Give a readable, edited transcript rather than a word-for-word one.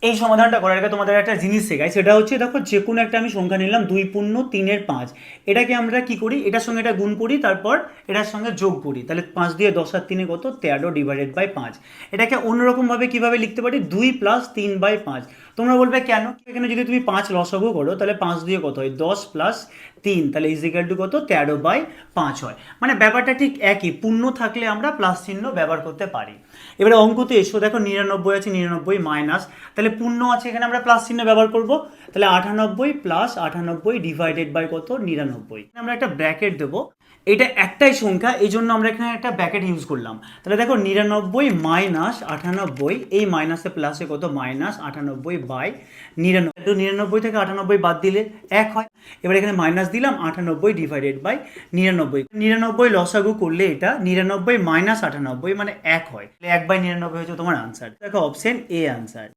এই সমাধানটা করার আগে তোমাদের একটা জিনিস শেখাই, সেটা হচ্ছে দেখো যে কোনো একটা আমি সংখ্যা নিলাম 2 পূর্ণ 3 এর 5, এটাকে আমরা কি করি, এটার সঙ্গে এটা গুণ করি, তারপর এটার সঙ্গে যোগ করি, তাহলে 5 দিয়ে 10 আর 3 কত, 13 ÷ 5। এটাকে অন্যরকমভাবে কিভাবে লিখতে পারি, 2 + 3/5। তোমরা বলবে কেন, এখানে যদি তুমি 5 লসাগু করো তাহলে 5 দিয়ে কত হয়, 10 + 3, তাহলে ইজিক্যাল টু কত, 13/5 হয়। মানে ব্যাপারটা ঠিক একই, পূর্ণ থাকলে আমরা প্লাস চিহ্ন ব্যবহার করতে পারি। এবারে অঙ্কতে এসো, দেখো 99 আছে, 99 মাইনাস, তাহলে পূর্ণ আছে, এখানে আমরা প্লাস চিহ্ন ব্যবহার করব, তাহলে 98 + 98 কত, 99। আমরা একটা ব্র্যাকেট দেবো, এটা একটাই সংখ্যা এই জন্য আমরা এখানে একটা ব্র্যাকেট ইউজ করলাম। তাহলে দেখো 99 - 98, এই মাইনাসে প্লাসে কত, -98/99। তো 99 থেকে 98 বাদ দিলে 1 হয়। এবার এখানে মাইনাস দিলাম, 98 ÷ 99। 99 লসাগু করলে এটা 99 - 98 মানে 1 হয়, 1/99 হচ্ছে তোমার আনসার। দেখো অপশন এ আনসার।